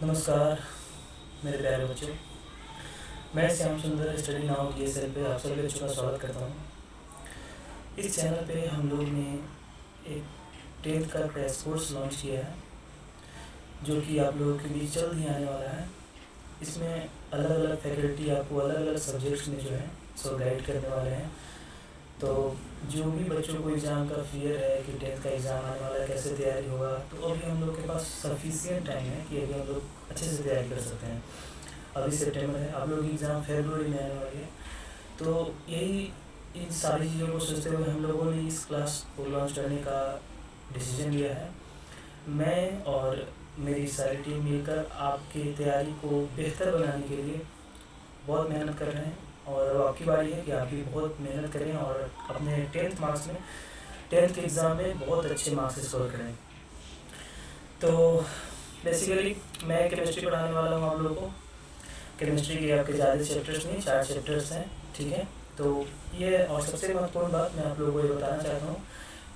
नमस्कार मेरे प्यारे बच्चों। मैं श्याम सुंदर स्टडी नाउ DSL पे आप सभी बच्चों का स्वागत करता हूँ। इस चैनल पे हम लोग ने एक 10th का क्रैश कोर्स लॉन्च किया है जो कि आप लोगों के बीच जल्द ही आने वाला है। इसमें अलग अलग फैकल्टी आपको अलग अलग सब्जेक्ट्स में जो है सो गाइड करने वाले हैं। तो जो भी बच्चों को एग्ज़ाम का फियर है कि 10th का एग्ज़ाम आने वाला है, कैसे तैयारी होगा, तो अभी हम लोग के पास सफिशिएंट टाइम है कि अभी हम लोग अच्छे से तैयारी कर सकते हैं। अभी सितंबर है, आप लोग की एग्ज़ाम फरवरी में आने वाली है। तो यही इन सारी चीज़ों को सोचते हुए हम लोगों ने इस क्लास को लॉन्च करने का डिसीजन लिया है। मैं और मेरी सारी टीम मिलकर आपकी तैयारी को बेहतर बनाने के लिए बहुत मेहनत कर रहे हैं और अब आपकी बारी है कि आप भी बहुत मेहनत करें और अपने 10th के एग्ज़ाम में बहुत अच्छे मार्क्स स्कोर करें। तो बेसिकली मैं केमिस्ट्री पढ़ाने वाला हूँ आप लोगों को। केमिस्ट्री के आपके ज़्यादा चैप्टर्स नहीं, 4 चैप्टर्स हैं, ठीक है। तो ये और सबसे महत्वपूर्ण बात मैं आप लोगों को ये बताना चाहता हूँ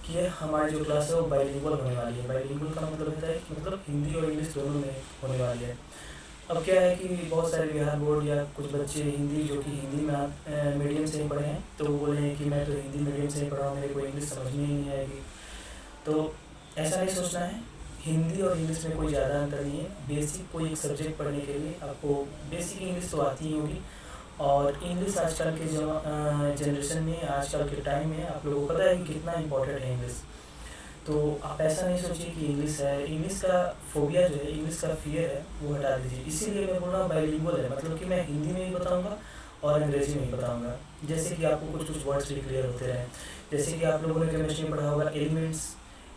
कि ये हमारी जो क्लास है वो बाइलिंगुअल होने वाली है। बाइलिंगुअल का मतलब होता है कि मतलब हिंदी और इंग्लिश दोनों में होने वाली है। अब क्या है कि बहुत सारे बिहार बोर्ड या कुछ बच्चे हिंदी जो कि हिंदी में मीडियम से ही पढ़े हैं, तो वो बोले हैं कि मैं तो हिंदी मीडियम से ही पढ़ा हूँ, मेरे को इंग्लिश समझ में ही नहीं आएगी। तो ऐसा नहीं सोचना है। हिंदी और इंग्लिश में कोई ज़्यादा अंतर नहीं है। बेसिक कोई एक सब्जेक्ट पढ़ने के लिए आपको बेसिक इंग्लिश तो आती ही होगी। और इंग्लिश आजकल के जनरेशन में, आजकल के टाइम में आप लोगों को पता है कि कितना इम्पोर्टेंट है इंग्लिश। तो आप ऐसा नहीं सोचिए कि इंग्लिश है, इंग्लिश का फोबिया जो है, इंग्लिश का फियर है, वो हटा दीजिए। इसीलिए मैं बोल रहा हूँ बाइलिंगुअल है, मतलब कि मैं हिंदी में ही बताऊँगा और अंग्रेजी में ही बताऊँगा, जैसे कि आपको कुछ कुछ वर्ड्स भी क्लियर होते रहें। जैसे कि आप लोगों ने केमिस्ट्री में पढ़ा होगा एलिमेंट्स,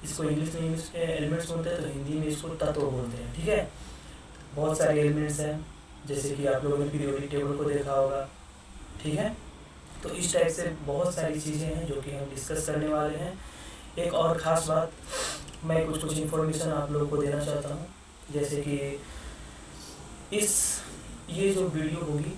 इसको इंग्लिश में एलिमेंट्स बोलते हैं, तो हिंदी में इसको तत्व बोलते हैं, ठीक है। बहुत सारे एलिमेंट्स हैं, जैसे कि आप लोगों ने पीरियोडिक टेबल को देखा होगा, ठीक है। तो इस टाइप से बहुत सारी चीज़ें हैं जो कि हम डिस्कस करने वाले हैं। एक और ख़ास बात, मैं कुछ कुछ इन्फॉर्मेशन आप लोगों को देना चाहता हूँ, जैसे कि ये जो वीडियो होगी,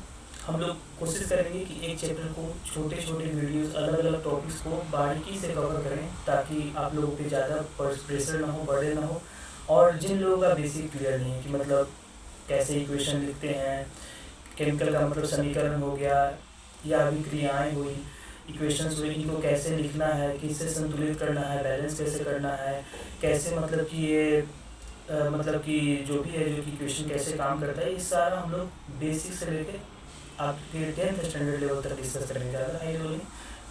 हम लोग कोशिश करेंगे कि एक चैप्टर को छोटे छोटे वीडियोस, अलग अलग टॉपिक्स को बारीकी से कवर करें, ताकि आप लोगों पे ज़्यादा प्रेशर ना हो, बर्डन ना हो। और जिन लोगों का बेसिक क्लियर नहीं है कि मतलब कैसे इक्वेशन लिखते हैं, केमिकल का मतलब समीकरण हो गया या अभिक्रियाएँ हुई, इक्वेशंस हुई, इनको कैसे लिखना है, किससे संतुलित करना है, बैलेंस कैसे करना है, कैसे मतलब कि ये मतलब कि जो भी है, जो कि इक्वेशन कैसे काम करता है, ये सारा हम लोग बेसिक से लेके आपके 10th स्टैंडर्ड लेवल तक डिस्कस करेंगे। ज़्यादा हाई लेवल नहीं,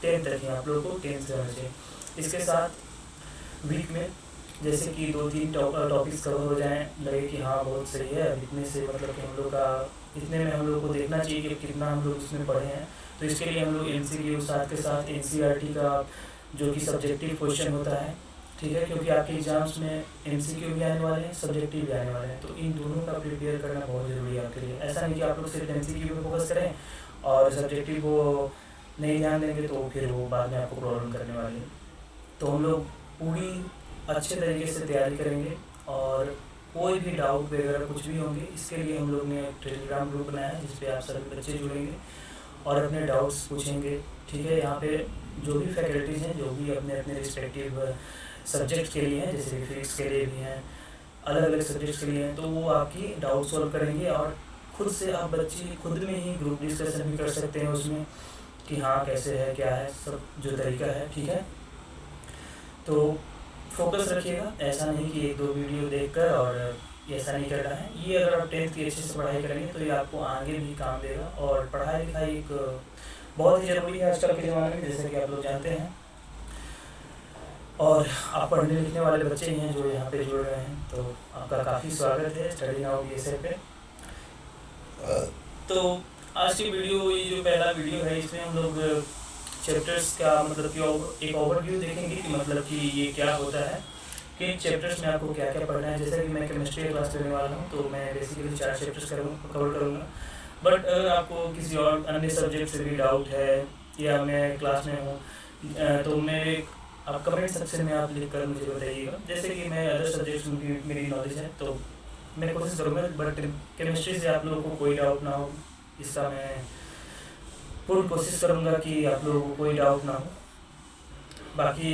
10th तक ही आप लोग को 10th से होना चाहिए। इसके साथ वीक में जैसे कि 2-3 टॉपिक्स कवर हो जाएँ, लगे कि हाँ बहुत सही है, अब इतने से मतलब कि हम लोग का इतने में हम लोग को देखना चाहिए कि कितना हम लोग इसमें पढ़े हैं। तो इसके लिए हम लोग MCQ साथ के साथ NCERT का जो कि सब्जेक्टिव क्वेश्चन होता है, ठीक है, क्योंकि आपके एग्जाम्स में MCQ भी आने वाले हैं, सब्जेक्टिव भी आने वाले हैं। तो इन दोनों का प्रिपेयर करना बहुत ज़रूरी है आपके लिए। ऐसा नहीं कि आप लोग सिर्फ MCQ पे फोकस करें और सब्जेक्टिव को नहीं ध्यान देंगे, तो फिर वो बाद में आपको प्रॉब्लम करने वाली है। तो हम लोग पूरी अच्छे तरीके से तैयारी करेंगे और कोई भी डाउट वगैरह कुछ भी होंगे, इसके लिए हम लोग ने एक टेलीग्राम ग्रुप बनाया है जिस पे आप सभी बच्चे जुड़ेंगे और अपने डाउट्स पूछेंगे, ठीक है। यहाँ पे जो भी फैकल्टीज़ हैं, जो भी अपने अपने रिस्पेक्टिव सब्जेक्ट के लिए हैं, जैसे फिजिक्स के लिए भी हैं, अलग अलग सब्जेक्ट्स के लिए हैं, तो वो आपकी डाउट सॉल्व करेंगे। और खुद से आप बच्चे खुद में ही ग्रुप डिस्कशन भी कर सकते हैं उसमें कि हाँ कैसे है, क्या है, सब जो तरीका है, ठीक है। तो फोकस रखिएगा, ऐसा नहीं कि 1-2 वीडियो देखकर और ऐसा नहीं करना है। ये अगर आप 10th की अच्छे से पढ़ाई करेंगे तो ये आपको आगे भी काम देगा। और पढ़ाई लिखाई एक बहुत ही ज़रूरी है आजकल के ज़माने में, जैसे कि आप लोग जानते हैं। और आप पढ़ने लिखने वाले बच्चे ही हैं जो यहाँ पे जुड़ रहे हैं, तो आपका काफ़ी स्वागत है स्टडी नाउ DSL पे। तो आज की वीडियो, ये जो पहला वीडियो है, इसमें हम लोग चैप्टर्स का मतलब कि एक ओवरव्यू देखेंगे कि मतलब कि ये क्या होता है, कि चैप्टर्स में आपको क्या क्या पढ़ना है। जैसे कि मैं केमिस्ट्री क्लास लेने वाला हूँ, तो मैं बेसिकली 4 चैप्टर्स कवर करूँगा। बट अगर आपको किसी और अन्य सब्जेक्ट से भी डाउट है या मैं क्लास में हूँ, तो मेरे आप कमेंट सेक्शन में आप लिख कर मुझे बताइएगा। जैसे कि मैं अदर सब्जेक्ट्स में भी मेरी नॉलेज है, तो मैं कोशिश करूँगा, बट केमिस्ट्री से आप लोगों को कोई डाउट ना हो, इसका मैं पूरी कोशिश करूँगा कि आप लोगों को कोई डाउट ना हो। बाकी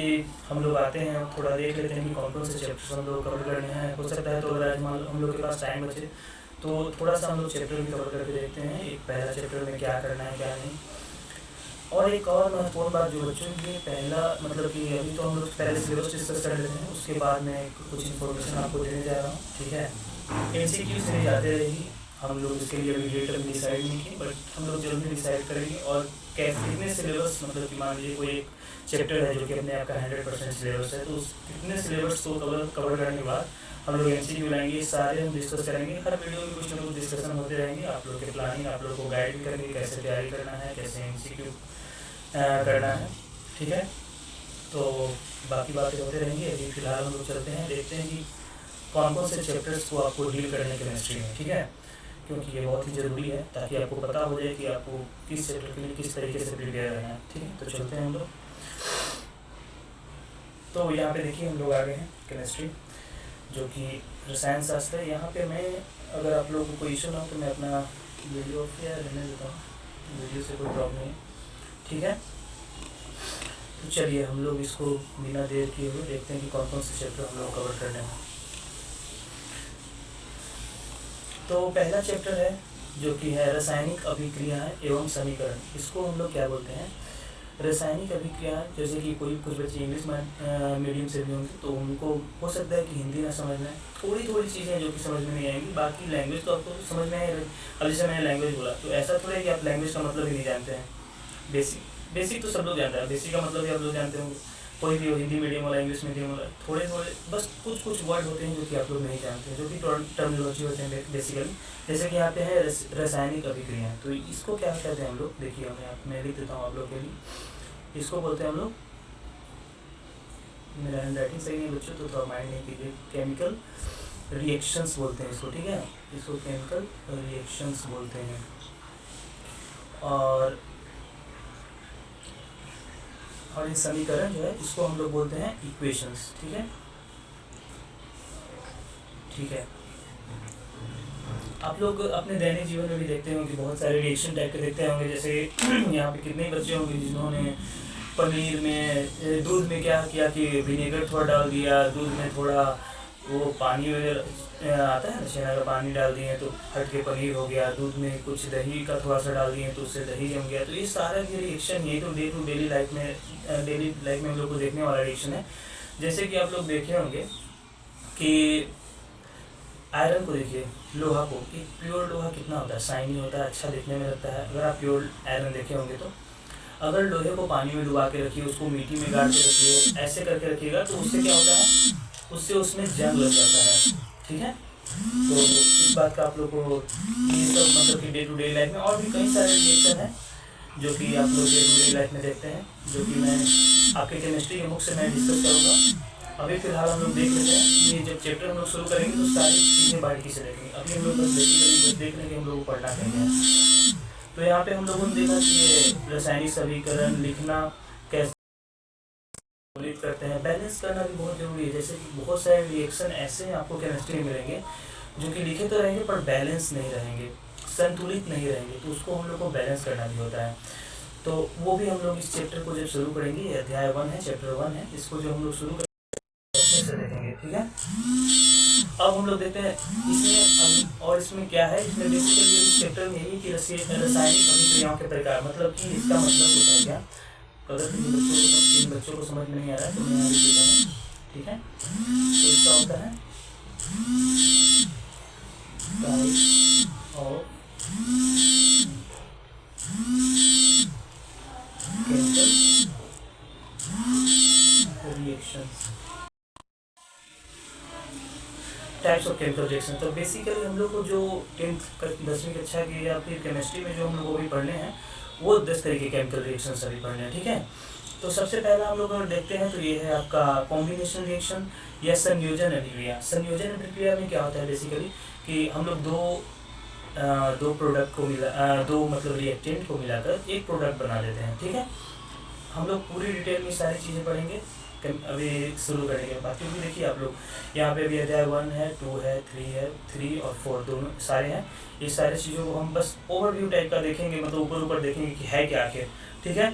हम लोग आते हैं, थोड़ा देख लेते हैं कि कौन कौन से चैप्टर्स हम लोग कवर करने हैं। हो सकता है तो अगर आज हम लोग के पास टाइम बचे तो थोड़ा सा हम लोग चैप्टर भी कवर करके देखते हैं, एक पहला चैप्टर में क्या करना है क्या नहीं। और एक और महत्वपूर्ण बात जो बच्चों की, पहला मतलब कि अभी तो हम लोग पहले सिलेबस डिस्कस कर लेते हैं, उसके बाद मैं कुछ इन्फॉर्मेशन आपको देने जा रहा हूँ, ठीक है। MCQ सीरीज आते रहेगी, हम लोग इसके लिए अभी डेट अभी डिसाइड नहीं की, बट हम लोग जल्दी डिसाइड करेंगे। और कितने सिलेबस, मतलब कि मान लीजिए कोई एक चैप्टर है जो कि अपने आपका 100% सिलेबस है, तो उस कितने सिलेबस को कवर करने के बाद हम लोग MCQ लाएंगे, सारे हम डिस्कस करेंगे। हर वीडियो में कुछ ना कुछ डिस्कशन होते रहेंगे, आप लोग के प्लानिंग, आप लोग को गाइड भी करेंगे कैसे तैयारी करना है, कैसे MCQ करना है, ठीक है। तो बाकी बातें होते रहेंगी। अभी फिलहाल हम लोग चलते हैं, देखते हैं कि कौन कौन से चैप्टर्स को आपको डील करने केमिस्ट्री में, ठीक है, क्योंकि ये बहुत ही ज़रूरी है ताकि आपको पता हो जाए कि आपको किस चैप्टर के लिए किस तरीके से प्रिपेयर रहना है, ठीक है। तो चलते हैं हम लोग। तो यहाँ पे देखिए हम लोग आ गए हैं केमिस्ट्री, जो कि रसायन शास्त्र है। यहाँ पे मैं, अगर आप लोगों को कोई इशू ना हो तो मैं अपना वीडियो या रहने देता हूँ, वीडियो से कोई प्रॉब्लम नहीं है, ठीक है। तो चलिए हम लोग इसको बिना देर किए हुए देखते हैं कि कौन कौन से चैप्टर हम लोग कवर करने हैं। तो पहला चैप्टर है जो कि है रासायनिक अभिक्रियाएं एवं समीकरण। इसको हम लोग क्या बोलते हैं, रासायनिक अभिक्रियाएं। जैसे कि कुछ बच्चे इंग्लिश मीडियम से भी होंगे तो उनको हो सकता है कि हिंदी ना समझ में आए, थोड़ी थोड़ी चीज़ें जो कि समझ में नहीं आएंगी, बाकी लैंग्वेज तो आपको समझ में आएगी। अब जैसे मैंने लैंग्वेज बोला तो ऐसा थोड़ा है कि आप लैंग्वेज का मतलब ही नहीं जानते हैं। बेसिक तो सब लोग जानते हैं, बेसिक का मतलब ही आप लोग जानते होंगे, कोई भी हो, हिंदी मीडियम वाला, इंग्लिश मीडियम वाला, थोड़े थोड़े बस कुछ वर्ड होते हैं जो कि आप लोग नहीं जानते हैं, जो कि टर्मिनोलॉजी होते हैं बेसिकली। जैसे कि यहाँ पे है रासायनिक अभिक्रिया, तो इसको क्या कहते हैं हम लोग, देखिए मैं लिख देता हूँ आप लोग के लिए। इसको बोलते हैं हम लोग, मेरा हैंड राइटिंग सही नहीं बच्चों तो थोड़ा माइंड नहीं कीजिए, केमिकल रिएक्शंस बोलते हैं इसको, ठीक है। इसको केमिकल रिएक्शंस बोलते हैं। और ये समीकरण जो है इसको हम लोग बोलते हैं इक्वेशंस, ठीक है, ठीक है। आप लोग अपने दैनिक जीवन में भी देखते होंगे, बहुत सारे रिएक्शन टाइप के देखते होंगे। जैसे यहाँ पे कितने बच्चे होंगे जिन्होंने पनीर में, दूध में क्या किया कि विनेगर थोड़ा डाल दिया, दूध में थोड़ा वो पानी वगैरह आता है ना, छेना का पानी डाल दिए तो हट के पनीर हो गया, दूध में कुछ दही का थोड़ा सा डाल दिए तो उससे दही जम गया। तो ये सारा ये रिएक्शन, ये तो डेली लाइफ में हम लोग को देखने वाला रिएक्शन है। जैसे कि आप लोग देखे होंगे कि आयरन को देखिए, लोहा को, एक प्योर लोहा कितना होता है, शाइनी होता है, अच्छा देखने में लगता है। अगर आप प्योर आयरन देखे होंगे तो अगर लोहे को पानी में डुबा के रखिए, उसको मिट्टी में गाड़ के रखिए, ऐसे करके रखिएगा तो उससे क्या होता है, उससे उसमें जंग लग जाता है, ठीक है। तो इस बात का आप लोग को, ये सब मतलब कि डे टू डे लाइफ में और भी कई सारे रिएक्शन हैं जो कि आप लोग डे टू डे लाइफ में देखते हैं, जो कि मैं आपके केमिस्ट्री के बुक से मैं डिस्कस करूँगा। अभी फिलहाल हम लोग देख लेते हैं, ये जब चैप्टर हम लोग शुरू करेंगे तो सारी चीज़ें बारीकी से देखेंगे। अभी हम लोग बस बेसिकली देखने के हम लोग को पढ़ना करेंगे। तो यहाँ पे हम लोगों ने देखा कि ये रासायनिक समीकरण लिखना कैसे करते हैं, बैलेंस करना भी बहुत जरूरी है। जैसे कि बहुत सारे रिएक्शन ऐसे आपको केमिस्ट्री में मिलेंगे जो कि लिखे तो रहेंगे पर बैलेंस नहीं रहेंगे, संतुलित नहीं रहेंगे, तो उसको हम लोग को बैलेंस करना भी होता है। तो वो भी हम लोग इस चैप्टर को जब शुरू करेंगे, ये अध्याय 1 है, चैप्टर 1 है, इसको जो हम लोग शुरू करेंगे देखेंगे, ठीक है। अब हम लोग देखते हैं इसमें और इसमें क्या है, इसमें बेसिकली इस चैप्टर में यही कि रासायनिक अभिक्रियाओं के प्रकार, मतलब कि इसका मतलब होता है क्या। अगर तीन बच्चों को समझ में नहीं आ रहा है तो मैं यहाँ लिख देता हूँ, ठीक है। तो इसका होता है type of chemical reactions, types of chemical reaction. तो बेसिकली हम लोग को जो 10वीं कक्षा की या फिर केमिस्ट्री में जो हम लोग अभी पढ़ने हैं वो 10 तरह के केमिकल रिएक्शन अभी पढ़ने हैं, ठीक है। तो सबसे पहला हम लोग अगर देखते हैं तो ये है आपका कॉम्बिनेशन रिएक्शन या संयोजन अभिक्रिया। संयोजन अभिक्रिया में क्या होता है बेसिकली कि हम लोग दो प्रोडक्ट को दो मतलब रिएक्टेंट को मिलाकर एक प्रोडक्ट बना लेते हैं, ठीक है। हम लोग पूरी डिटेल में सारी चीज़ें पढ़ेंगे, अभी शुरू करेंगे। बाकी भी देखिए आप लोग यहाँ पे भी अध्याय 1 है, 2 है, 3 और 4 दोनों सारे हैं। ये सारी चीज़ों को हम बस ओवरव्यू टाइप का देखेंगे, मतलब ऊपर देखेंगे कि है क्या आखिर, ठीक है।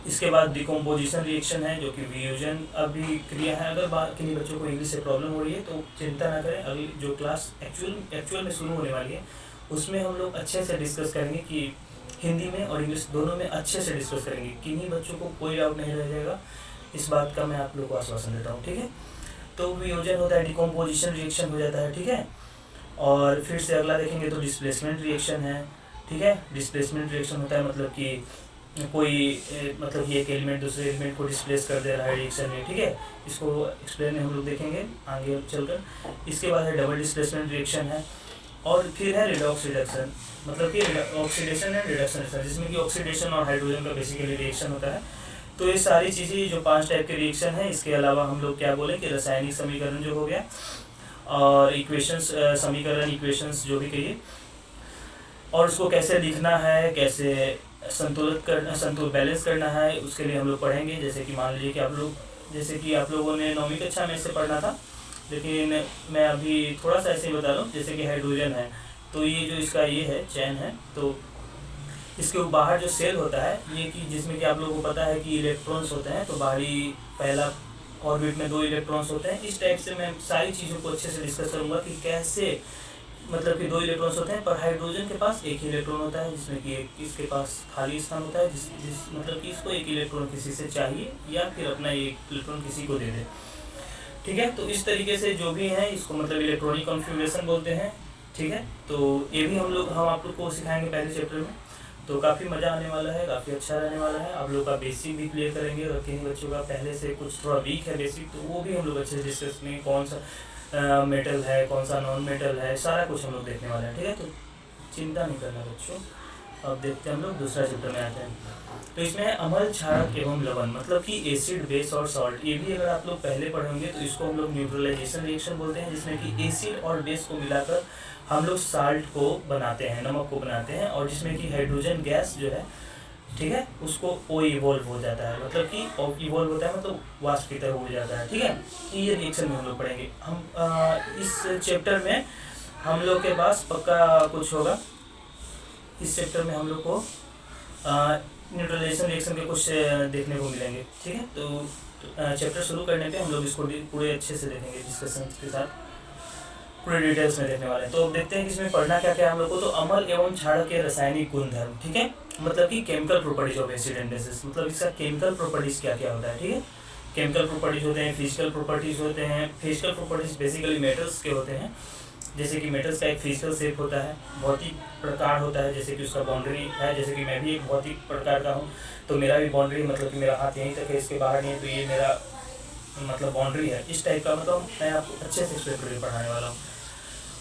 इसके बाद डिकम्पोजिशन रिएक्शन है जो कि वियोजन अभिक्रिया है। अगर किन्हीं बच्चों को इंग्लिश से प्रॉब्लम हो रही है तो चिंता ना करें, अगली जो क्लास एक्चुअल में शुरू होने वाली है उसमें हम लोग अच्छे से डिस्कस करेंगे कि हिंदी में और इंग्लिश दोनों में अच्छे से डिस्कस करेंगे। किन्हीं बच्चों को कोई डाउट नहीं रह जाएगा, इस बात का मैं आप लोग को आश्वासन देता हूँ, ठीक है। तो वियोजन होता है, डिकम्पोजिशन रिएक्शन हो जाता है, ठीक है। और फिर से अगला देखेंगे तो डिस्प्लेसमेंट रिएक्शन है, ठीक है। डिस्प्लेसमेंट रिएक्शन होता है मतलब कि कोई मतलब कि एक एलिमेंट दूसरे एलिमेंट को डिस्प्लेस कर दे रहा है रिएक्शन में, ठीक है। इसको एक्सप्लेन हम लोग देखेंगे आगे चलकर। इसके बाद है डबल डिस्प्लेसमेंट रिएक्शन है, और फिर है रिडॉक्स रिडक्शन, मतलब कि ऑक्सीडेशन एंड रिडक्शन, जिसमें कि ऑक्सीडेशन और हाइड्रोजन का बेसिकली रिएक्शन होता है। तो ये सारी चीज़ें जो 5 टाइप के रिएक्शन है, इसके अलावा हम लोग क्या बोले कि रासायनिक समीकरण जो हो गया और इक्वेशंस, समीकरण इक्वेशंस जो भी कहिए, और उसको कैसे लिखना है, कैसे बैलेंस करना है, उसके लिए हम लोग पढ़ेंगे। जैसे कि मान लीजिए कि आप लोगों ने 9वीं कक्षा में इससे पढ़ना था, लेकिन मैं अभी थोड़ा सा ऐसे ही बता रहा हूँ। जैसे कि हाइड्रोजन है तो ये जो इसका ये है चैन है, तो इसके बाहर जो सेल होता है ये कि जिसमें कि आप लोगों को पता है कि इलेक्ट्रॉन्स होते हैं, तो बाहरी पहला ऑर्बिट में 2 इलेक्ट्रॉन्स होते हैं। इस टाइप से मैं सारी चीज़ों को अच्छे से डिस्कस करूँगा कि कैसे, मतलब कि 2 इलेक्ट्रॉन्स होते हैं, पर हाइड्रोजन के पास एक ही इलेक्ट्रॉन होता है, जिसमें कि इसके पास खाली स्थान होता है, जिस मतलब कि इसको एक इलेक्ट्रॉन किसी से चाहिए या फिर अपना एक इलेक्ट्रॉन किसी को दे दे, ठीक है। तो इस तरीके से जो भी है इसको मतलब इलेक्ट्रॉनिक कॉन्फ़िगरेशन बोलते हैं, ठीक है। तो ये भी हम आप लोग को सिखाएंगे पहले चैप्टर में, तो काफ़ी मज़ा आने वाला है, काफ़ी अच्छा रहने वाला है। आप लोग का बेसिक भी क्लियर करेंगे, और किन्हीं बच्चों का पहले से कुछ थोड़ा वीक है बेसिक, तो वो भी हम लोग अच्छे से डिस्कस करेंगे, कौन सा मेटल है, कौन सा नॉन मेटल है, सारा कुछ हम लोग देखने वाले हैं, ठीक है। तो चिंता नहीं करना बच्चों। अब देखते हैं हम लोग दूसरा चैप्टर में आते हैं। तो इसमें है अम्ल, क्षारक एवं लवण, मतलब कि एसिड, बेस और सॉल्ट। ये भी अगर आप लोग पहले पढ़े होंगे तो इसको हम लोग न्यूट्रलाइजेशन रिएक्शन बोलते हैं, जिसमें कि एसिड और बेस को मिलाकर हम लोग साल्ट को बनाते हैं, नमक को बनाते हैं, और जिसमें कि हाइड्रोजन गैस जो है, ठीक है, उसको ओ इवॉल्व हो जाता है, मतलब कि इवॉल्व होता है मतलब वाष्प की तरह हो जाता है, ठीक है। ये रिएक्शन में हम लोग पढ़ेंगे। हम इस चैप्टर में हम लोग के पास पक्का कुछ होगा। इस चैप्टर में हम लोग को न्यूट्रलाइजेशन रिएक्शन के कुछ देखने को मिलेंगे, ठीक है। तो चैप्टर शुरू करने पे हम लोग इसको पूरे अच्छे से देखेंगे, डिस्कशन के साथ पूरे डिटेल्स में देखने वाले हैं। तो अब देखते हैं कि इसमें पढ़ना क्या क्या है हम लोग को। तो अम्ल एवं क्षारक के रासायनिक गुणधर्म, ठीक है, मतलब कि chemical properties of acid and bases, मतलब इसका केमिकल प्रॉपर्टीज क्या क्या होता है, ठीक है। केमिकल प्रॉपर्टीज होते हैं, फिजिकल प्रॉपर्टीज होते हैं। फिजिकल प्रॉपर्टीज बेसिकली मेटल्स के होते हैं, जैसे कि मेटल्स का एक फिजिकल शेप होता है, भौतिक प्रकार होता है, जैसे कि उसका बाउंड्री है। जैसे कि मैं भी एक भौतिक प्रकार का हूँ, तो मेरा भी बाउंड्री मतलब कि मेरा हाथ यहीं तक है, इसके बाहर नहीं है, तो ये मेरा मतलब बाउंड्री है। इस टाइप का मतलब मैं आपको अच्छे से एक्सप्लेन करके पढ़ाने वाला हूँ।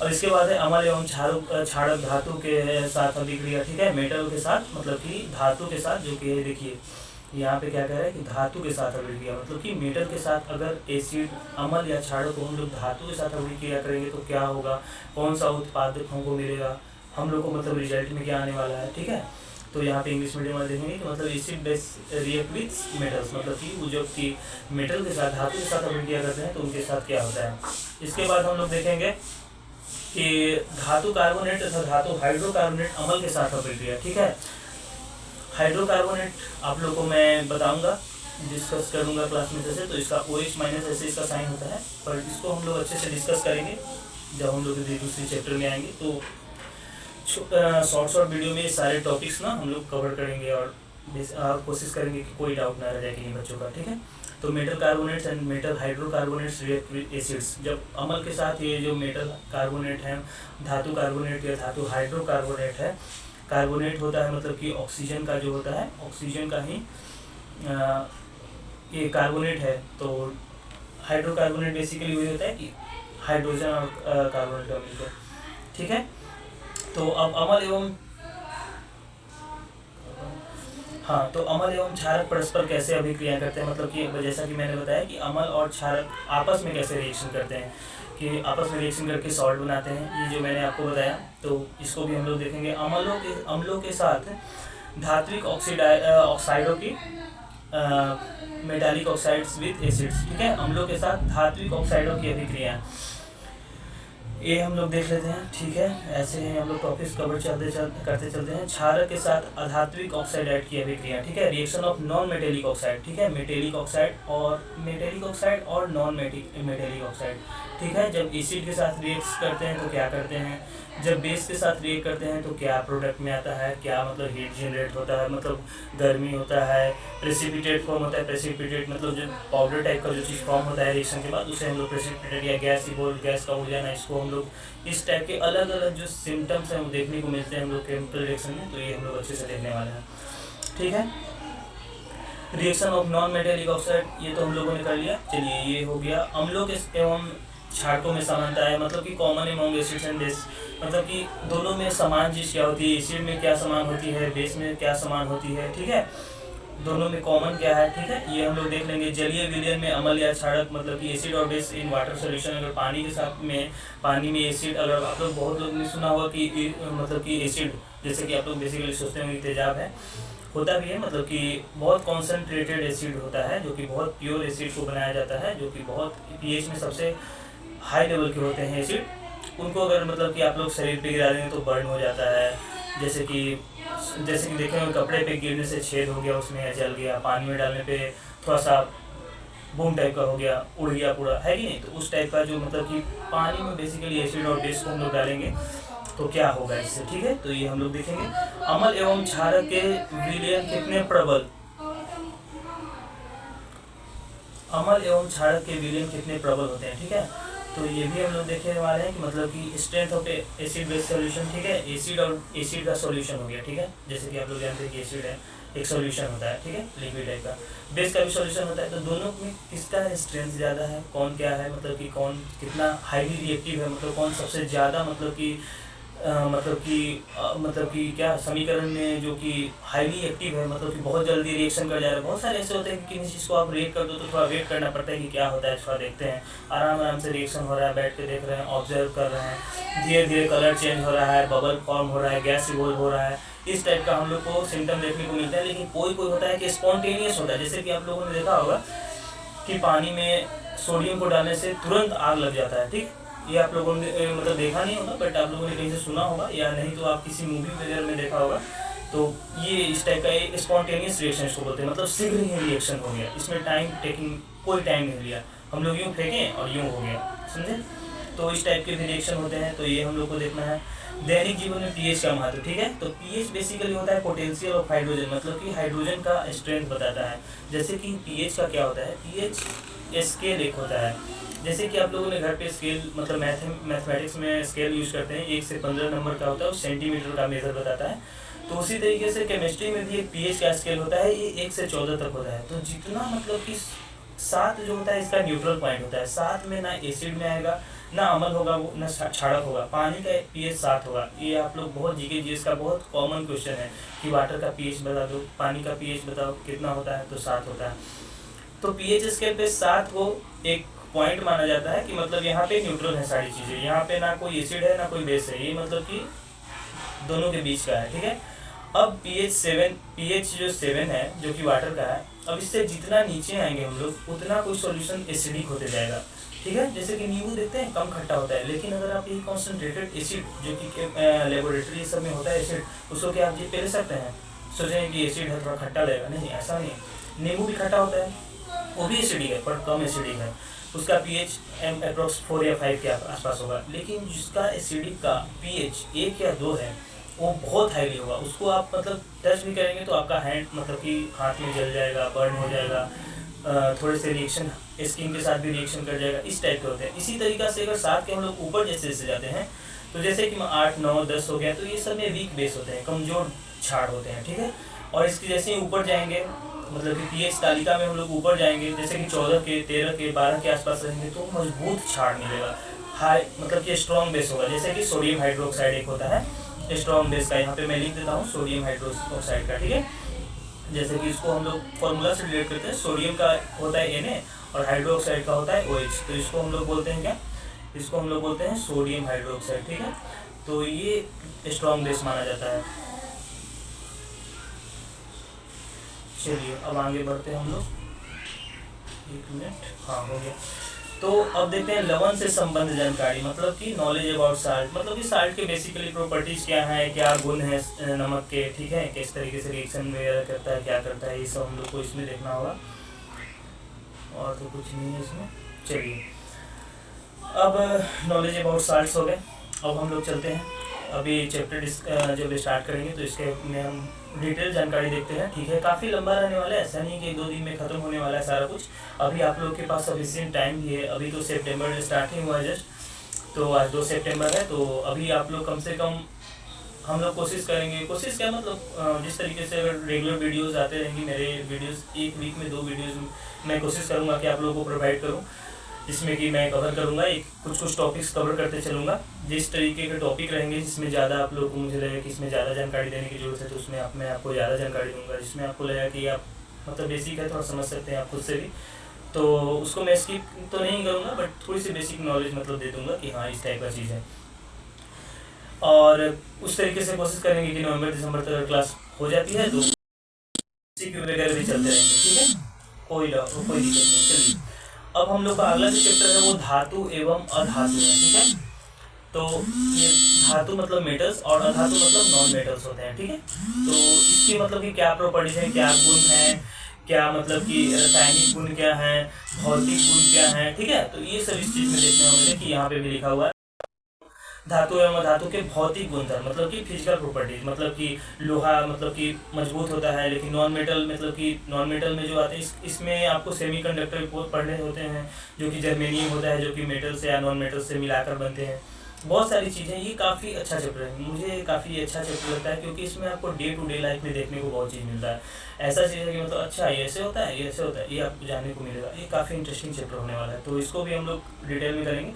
और इसके बाद है अम्ल एवं क्षारक धातु के साथ अभिक्रिया, ठीक है, मेटल के साथ, मतलब कि धातु के साथ, जो कि देखिए यहाँ पे क्या कह रहा है कि धातु के साथ अभिक्रिया, मतलब कि मेटल के साथ अगर एसिड, अम्ल या क्षारक को हम लोग धातु के साथ अभिक्रिया करेंगे तो क्या होगा, कौन सा उत्पादक हमको मिलेगा, हम लोग को मतलब रिजल्ट में क्या आने वाला है, ठीक है। तो यहाँ पे इंग्लिश मीडियम में देखेंगे कि मतलब acid base react with metals, मतलब कि वो जो कि मेटल के साथ धातु के साथ अभिक्रिया करते हैं तो उनके साथ क्या होता है। इसके बाद हम लोग देखेंगे कि धातु कार्बोनेट तथा धातु हाइड्रोकार्बोनेट अम्ल के साथ अभिक्रिया, ठीक है। हाइड्रोकार्बोनेट आप लोग को मैं बताऊंगा, डिस्कस करूंगा क्लास में जैसे, तो इसका OH माइनस ऐसे इसका साइन होता है, पर इसको हम लोग अच्छे से डिस्कस करेंगे जब हम लोग दूसरी चैप्टर में आएंगे। तो शॉर्ट वीडियो में सारे टॉपिक्स ना हम लोग कवर करेंगे, और कोशिश करेंगे कि कोई डाउट ना रह जाए किन्हीं बच्चों का, ठीक है। तो metal carbonates and metal hydrocarbonates react with acids, जब अम्ल के साथ ये जो मेटल कार्बोनेट है, धातु कार्बोनेट या धातु हाइड्रोकार्बोनेट है, कार्बोनेट होता है मतलब कि ऑक्सीजन का जो होता है, ऑक्सीजन का ही ये कार्बोनेट है। तो हाइड्रोकार्बोनेट बेसिकली वही होता है कि हाइड्रोजन और कार्बोनेट का मिलकर, ठीक है। तो अब अम्ल एवं तो अम्ल एवं क्षारक परस्पर कैसे अभिक्रिया करते हैं, मतलब कि जैसा कि मैंने बताया कि अम्ल और क्षारक आपस में कैसे रिएक्शन करते हैं, कि आपस में रिएक्शन करके सॉल्ट बनाते हैं, ये जो मैंने आपको बताया। तो इसको भी हम लोग देखेंगे। अम्लों के साथ धात्विक ऑक्साइडों की मेटालिक ऑक्साइड्स विद एसिड्स, ठीक है, अम्लों के साथ धात्विक ऑक्साइडों की अभिक्रिया। ये हम लोग देख लेते हैं, ठीक है। ऐसे हम लोग टॉपिक्स कवर करते चलते हैं। क्षारक के साथ अधात्विक ऑक्साइड ऐड की अभिक्रिया, ठीक है। Reaction of non metallic oxide, ठीक है। मेटेलिक ऑक्साइड और नॉन मेटेलिक ऑक्साइड, ठीक है। जब एसिड के साथ रिएक्ट करते हैं तो क्या करते हैं, जब बेस के साथ रिएक्ट करते हैं तो क्या प्रोडक्ट में आता है, क्या मतलब हीट जनरेट होता है, मतलब गर्मी होता है, प्रेसिपिटेट फॉर्म होता है। प्रेसिपिटेट मतलब जो पाउडर टाइप का जो चीज़ फॉर्म होता है रिएक्शन के बाद, उसे हम लोग प्रेसिपिटेट या गैस का हो जाना, इसको हम लोग इस टाइप के अलग अलग जो सिम्टम्स हैं वो देखने को मिलते हैं हम लोग केमिकल रिएक्शन में। तो ये हम लोग अच्छे से देखने वाले हैं, ठीक है। Reaction of non metallic oxide ये तो हम लोगों ने कर लिया। चलिए ये हो गया। अम्लों के एवं क्षारकों में समानता है, मतलब कि common among acids and base, मतलब कि दोनों में समान चीज़ क्या होती है, एसिड में क्या समान होती है, बेस में क्या समान होती है, ठीक है। दोनों में कॉमन क्या है, ठीक है, ये हम लोग देख लेंगे। जलीय विलयन में अम्ल या क्षारक, मतलब कि एसिड और बेस इन वाटर सोल्यूशन, अगर पानी के साथ में पानी में एसिड, अगर आप लोग बहुत लोग ने सुना होगा कि मतलब कि एसिड, जैसे कि आप लोग बेसिकली सोचते होंगे तेजाब है, होता भी है, मतलब कि बहुत कॉन्सेंट्रेटेड एसिड होता है जो कि बहुत प्योर एसिड को बनाया जाता है, जो कि बहुत पीएच में सबसे हाई लेवल के होते हैं एसिड। उनको अगर मतलब कि आप लोग शरीर पे गिरा देंगे तो बर्न हो जाता है। जैसे कि देखे होंगे कपड़े पे गिरने से छेद हो गया उसमें, जल गया। पानी में डालने पे थोड़ा सा बूम टाइप का हो गया, उड़ गया पूरा, है कि नहीं। तो उस टाइप का जो मतलब कि पानी में बेसिकली एसिड और बेस को हम लोग डालेंगे तो क्या होगा इससे, ठीक है। तो ये हम लोग देखेंगे। अम्ल एवं क्षारक के विलयन कितने प्रबल, अम्ल एवं क्षारक के विलयन कितने प्रबल होते हैं, ठीक है। तो ये भी हम लोग देखने वाले हैं कि मतलब कि strength of acid base solution, ठीक है। एसिड और एसिड का सॉल्यूशन हो गया, ठीक है। जैसे कि आप लोग जानते हैं कि एसिड है एक सॉल्यूशन होता है, ठीक है, लिक्विड टाइप का। बेस का भी सॉल्यूशन होता है। तो दोनों में किसका स्ट्रेंथ ज़्यादा है, कौन क्या है, मतलब कि कौन कितना हाईली रिएक्टिव है, मतलब कौन सबसे ज़्यादा मतलब कि क्या समीकरण में जो कि हाईली एक्टिव है, मतलब कि बहुत जल्दी रिएक्शन कर जा रहा है। बहुत सारे ऐसे होते हैं कि किसी चीज़ को आप रिएक्ट कर दो तो थोड़ा वेट करना पड़ता है कि क्या होता है, थोड़ा देखते हैं। आराम से रिएक्शन हो रहा है, बैठ के देख रहे हैं, ऑब्जर्व कर रहे हैं, धीरे धीरे कलर चेंज हो रहा है, बबल फॉर्म हो रहा है, गैस इवोल्व हो रहा है, इस टाइप का हम लोग को सिम्टम देखने को मिलता है। लेकिन कोई होता है कि स्पॉन्टेनियस होता है। जैसे कि आप लोगों ने देखा होगा कि पानी में सोडियम को डालने से तुरंत आग लग जाता है, ठीक। ये आप लोगों ने मतलब देखा नहीं होगा, बट आप लोगों ने कहीं से सुना होगा, या नहीं तो आप किसी मूवी वगैरह में देखा होगा। तो ये इस टाइप का स्पॉन्टेनियस रिएक्शन इसको बोलते हैं, मतलब शीघ्र ही रिएक्शन हो गया, इसमें कोई टाइम नहीं लिया, हम लोग यूँ फेंकें और यूँ हो गया, समझे। तो इस टाइप के भी रिएक्शन होते हैं। तो ये हम लोग को देखना है। दैनिक जीवन में पीएच का महत्व, ठीक है। तो पीएच बेसिकली होता है पोटेंशियल ऑफ हाइड्रोजन, मतलब कि हाइड्रोजन का स्ट्रेंथ बताता है। जैसे कि पीएच का क्या होता है, पीएच स्केल एक होता है। जैसे कि आप लोगों ने घर पे स्केल, मतलब मैथमेटिक्स में स्केल यूज करते हैं, 1 से 15 नंबर का होता है, सेंटीमीटर का मेजर बताता है। तो उसी तरीके से केमिस्ट्री में भी एक पीएच का स्केल होता है, ये 1 से 14 तक होता है। तो जितना मतलब कि 7 जो होता है इसका न्यूट्रल पॉइंट होता है। 7 में ना एसिड में आएगा, ना अम्ल होगा, वो ना क्षारक होगा। पानी का पीएच 7 होगा। ये आप लोग बहुत जीके जीएस का बहुत कॉमन क्वेश्चन है कि वाटर का पीएच बता दो, पानी का पीएच बताओ कितना होता है, तो 7 होता है। तो पीएच स्केल पे 7 को एक पॉइंट माना जाता है कि मतलब यहाँ पे न्यूट्रल है सारी चीज़ें, यहाँ पे ना कोई एसिड है ना कोई बेस है, ये मतलब कि दोनों के बीच का है, ठीक है। अब पीएच जो 7 है जो कि वाटर का है, अब इससे जितना नीचे आएंगे हम लोग उतना कोई सॉल्यूशन एसिडिक होते जाएगा, ठीक है। जैसे कि नींबू देखते हैं कम खट्टा होता है, लेकिन अगर आप ये कॉन्सेंट्रेटेड एसिड जो कि लेबोरेटरी सब में होता है एसिड, उसको क्या आप जी पे ले सकते हैं, सोचेंगे कि एसिड है थोड़ा खट्टा लगेगा, नहीं, ऐसा नहीं। नींबू भी खट्टा होता है, वो भी एसिडिक है पर कम एसिडिक है, उसका पीएच अप्रॉक्स 4 या 5 के आसपास होगा। लेकिन जिसका एसिडिक का पीएच 1 या 2 है वो बहुत हाईली होगा, उसको आप मतलब टच भी करेंगे तो आपका हैंड मतलब कि हाथ में जल जाएगा, बर्न हो जाएगा, थोड़े से रिएक्शन स्किन के साथ भी रिएक्शन कर जाएगा, इस टाइप के होते हैं। इसी तरीक़ा से अगर 7 के हम लोग ऊपर जैसे जाते हैं तो जैसे कि 8, 9, 10 हो गया, तो ये सब में वीक बेस होते हैं, कमज़ोर क्षार होते हैं, ठीक है। और इसके जैसे ही ऊपर जाएंगे, मतलब कि पीएच तालिका में हम लोग ऊपर जाएंगे, जैसे कि 14 के, 13 के, 12 के आसपास रहेंगे तो मजबूत क्षार मिलेगा, हाई मतलब कि स्ट्रॉन्ग बेस होगा। जैसे कि सोडियम हाइड्रोक्साइड एक होता है स्ट्रॉन्ग बेस का, यहाँ पे मैं लिख देता हूँ सोडियम हाइड्रोक्साइड का, ठीक है। जैसे कि इसको हम लोग फॉर्मूला से रिलेट करते हैं, सोडियम का होता है Na और हाइड्रोक्साइड का होता है OH, तो इसको हम लोग बोलते हैं क्या, इसको हम लोग बोलते हैं सोडियम हाइड्रोक्साइड, ठीक है। तो ये स्ट्रॉन्ग बेस माना जाता है। चलिए अब आगे बढ़ते हैं हम लोग, 1 मिनट, हाँ हो गया। तो अब देखते हैं लवण से संबंध जानकारी, मतलब कि नॉलेज अबाउट साल्ट, मतलब कि साल्ट के बेसिकली प्रॉपर्टीज क्या है, क्या गुण है नमक के, ठीक है, किस तरीके से रिएक्शन वगैरह करता है, क्या करता है, ये सब हम लोग को इसमें देखना होगा। और तो कुछ नहीं है इसमें। चलिए, अब नॉलेज अबाउट साल्ट्स हो गए। अब हम लोग चलते हैं, अभी चैप्टर जब स्टार्ट करेंगे तो इसके में हम डिटेल जानकारी देखते हैं, ठीक है। काफ़ी लंबा रहने वाला है, ऐसा नहीं कि 2 दिन में ख़त्म होने वाला है सारा कुछ। अभी आप लोगों के पास सफिशिएंट टाइम भी है, अभी तो सितंबर स्टार्टिंग हुआ है जस्ट, तो आज 2 सितंबर है, तो अभी आप लोग कम से कम, हम लोग कोशिश करेंगे, कोशिश क्या मतलब जिस तरीके से अगर रेगुलर वीडियोस आते रहेंगे मेरे वीडियोस, एक वीक में 2 वीडियोस मैं कोशिश करूँगा कि आप लोगों को प्रोवाइड करूँ, जिसमें कि मैं कवर करूँगा, एक कुछ टॉपिक्स कवर करते चलूँगा। जिस तरीके के टॉपिक रहेंगे जिसमें ज़्यादा आप लोगों को मुझे लगेगा कि इसमें ज़्यादा जानकारी देने की ज़रूरत है, तो उसमें मैं आपको ज़्यादा जानकारी दूँगा। जिसमें आपको लगेगा कि आप मतलब बेसिक है, थोड़ा समझ सकते हैं आप खुद से भी, तो उसको मैं स्किप तो नहीं करूँगा, बट थोड़ी सी बेसिक नॉलेज मतलब दे दूँगा कि हाँ इस टाइप का चीज़ है। और उस तरीके से कोशिश करेंगे कि नवंबर दिसंबर तक क्लास हो जाती है तो सीक्यू वगैरह भी चलते रहेंगे, ठीक है, कोई दिक्कत नहीं। चलिए, अब हम लोग का अगला जो चैप्टर है वो धातु एवं अधातु है, ठीक है। तो ये धातु मतलब मेटल्स और अधातु मतलब नॉन मेटल्स होते हैं, ठीक है। तो इसके मतलब कि क्या प्रॉपर्टीज है, क्या गुण है, क्या मतलब कि रासायनिक गुण क्या है, भौतिक गुण क्या है, ठीक है। तो ये सब इस चीज़ में देखने को मिले कि यहाँ पे भी लिखा हुआ है धातु एवं अधातु के भौतिक गुणधर्म, मतलब कि फिजिकल प्रॉपर्टीज, मतलब कि लोहा मतलब कि मजबूत होता है, लेकिन नॉन मेटल मतलब कि नॉन मेटल में जो आते हैं इसमें आपको सेमीकंडक्टर पढ़ने होते हैं, जो कि जर्मेनियम होता है, जो कि मेटल से या नॉन मेटल से मिलाकर बनते हैं। बहुत सारी चीज़ें, ये काफ़ी अच्छा चैप्टर है, मुझे काफ़ी अच्छा चैप्टर लगता है, क्योंकि इसमें आपको डे टू डे लाइफ में देखने को बहुत चीज़ मिलता है। ऐसा चीज़ है कि मतलब अच्छा ये ऐसे होता है, ये ऐसे होता है, ये आपको जानने को मिलेगा। ये काफ़ी इंटरेस्टिंग चैप्टर होने वाला है, तो इसको भी हम लोग डिटेल में करेंगे।